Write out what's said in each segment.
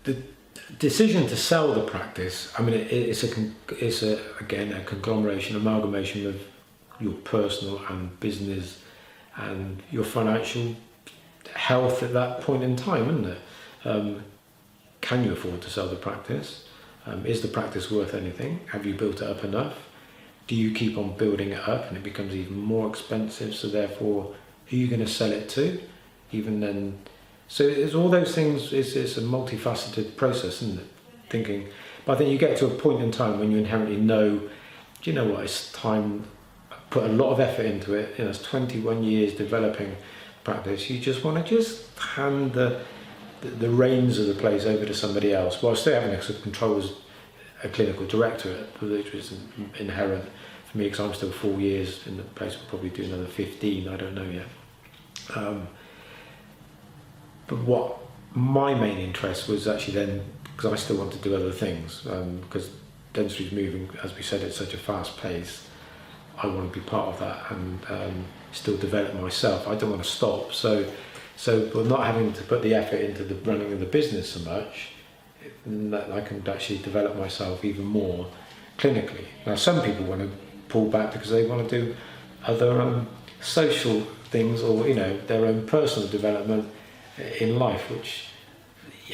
the decision to sell the practice, I mean, it's again a conglomeration, amalgamation of your personal and business and your financial health at that point in time, isn't it? Can you afford to sell the practice? Is the practice worth anything? Have you built it up enough? Do you keep on building it up and it becomes even more expensive, so therefore who are you going to sell it to? Even then, so it's all those things. It's a multifaceted process, isn't it? Thinking, but I think you get to a point in time when you inherently know, do you know what, it's time. I put a lot of effort into it. You know, it's 21 years developing practice. You just want to just hand the reins of the place over to somebody else, while still having some control as a clinical director, which was inherent for me because I'm still 4 years in the place. We'll probably do another 15. I don't know yet. But what my main interest was actually then, because I still want to do other things, because dentistry's moving, as we said, at such a fast pace. I want to be part of that and still develop myself. I don't want to stop. So but not having to put the effort into the running of the business so much, I can actually develop myself even more clinically. Now, some people want to pull back because they want to do other social things, or their own personal development in life, which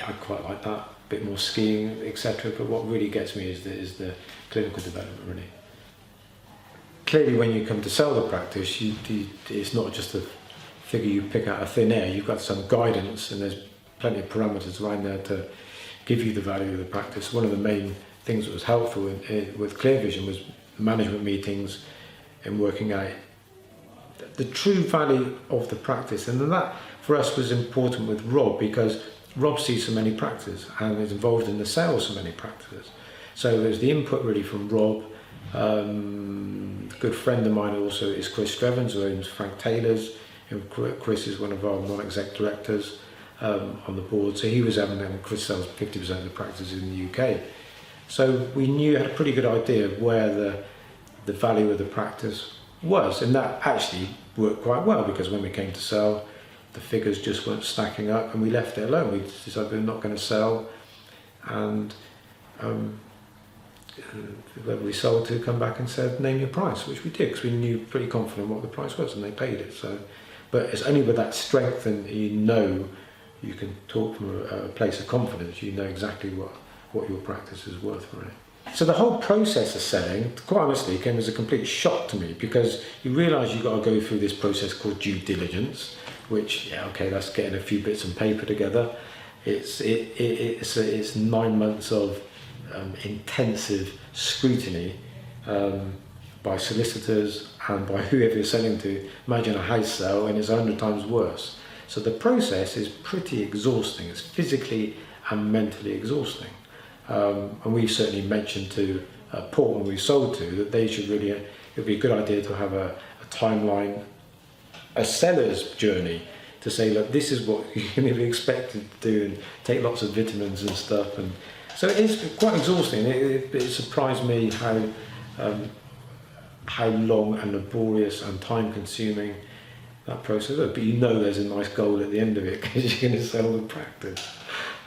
I quite like that. A bit more skiing, etc. But what really gets me is the clinical development, really. Clearly, when you come to sell the practice, it's not just a figure you pick out of thin air. You've got some guidance, and there's plenty of parameters around there to give you the value of the practice. One of the main things that was helpful with Clear Vision was management meetings and working out the true value of the practice. And then that, for us, was important with Rob, because Rob sees so many practices and is involved in the sales of so many practices. So there's the input really from Rob. A good friend of mine also is Chris Strevens, who owns Frank Taylor's. And Chris is one of our non-exec directors on the board. So he was having them. Chris sells 50% of the practices in the UK. So we had a pretty good idea of where the value of the practice was, and that actually worked quite well, because when we came to sell, the figures just weren't stacking up, and we left it alone. We decided we're not going to sell, and whoever we sold to come back and said, name your price, which we did, because we knew pretty confident what the price was, and they paid it. So, but it's only with that strength, and you can talk from a place of confidence. You know exactly what your practice is worth, really. So the whole process of selling, quite honestly, came as a complete shock to me, because you realise you've got to go through this process called due diligence, which, that's getting a few bits of paper together. It's 9 months of intensive scrutiny by solicitors and by whoever you're selling to. Imagine a house sale, and it's 100 times worse. So the process is pretty exhausting. It's physically and mentally exhausting. And we've certainly mentioned to Paul, when we sold to, that they should really, it would be a good idea to have a timeline, a seller's journey, to say, look, this is what you can be expected to do, and take lots of vitamins and stuff. And so it's quite exhausting. It surprised me how long and laborious and time consuming that process is. But there's a nice goal at the end of it, because you're going to sell the practice.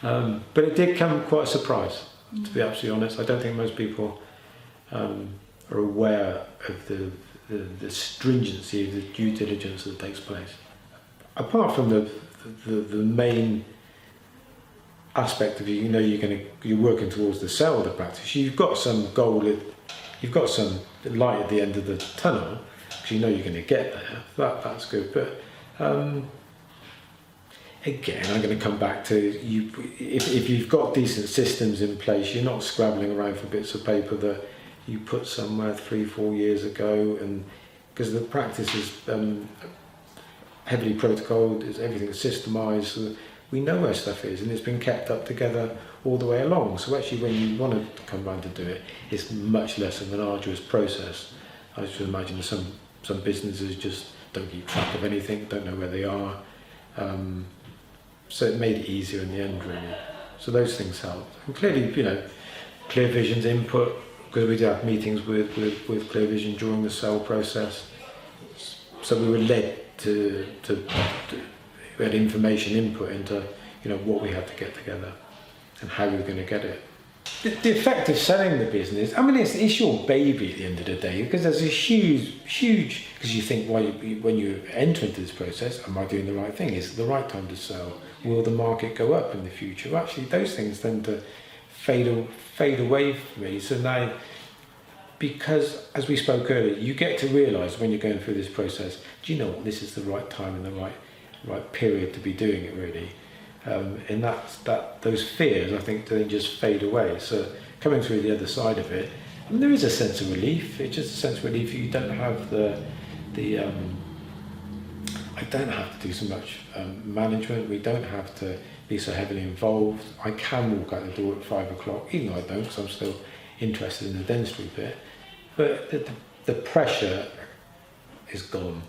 But it did come quite a surprise, to be absolutely honest. I don't think most people are aware of the stringency of the due diligence that takes place. Apart from the main aspect of you're working towards the sale of the practice, you've got some goal, you've got some light at the end of the tunnel, because you're going to get there. That's good. But again, I'm going to come back to you. If you've got decent systems in place, you're not scrabbling around for bits of paper that you put somewhere 3-4 years ago, and because the practice is heavily protocoled, everything's systemised, so we know where stuff is, and it's been kept up together all the way along. So actually, when you want to come round to do it, it's much less of an arduous process. I just imagine some businesses just don't keep track of anything, don't know where they are. So it made it easier in the end, really. So those things helped. And clearly, Clear Vision's input, because we did have meetings with Clear Vision during the sale process. So we were led we had information input into, what we had to get together. and how you're going to get it. The effect of selling the business, I mean, it's your baby at the end of the day, because there's a huge, because you think, well, when you enter into this process, am I doing the right thing? Is it the right time to sell? Will the market go up in the future? Well, actually, those things tend to fade away from me. So now, because, as we spoke earlier, you get to realise when you're going through this process, do you know what, this is the right time and the right period to be doing it, really. And those fears, I think, then just fade away. So coming through the other side of it, I mean, there is a sense of relief. It's just a sense of relief. You don't have I don't have to do so much management. We don't have to be so heavily involved. I can walk out the door at 5 o'clock, even though I don't, because I'm still interested in the dentistry bit. But the pressure is gone.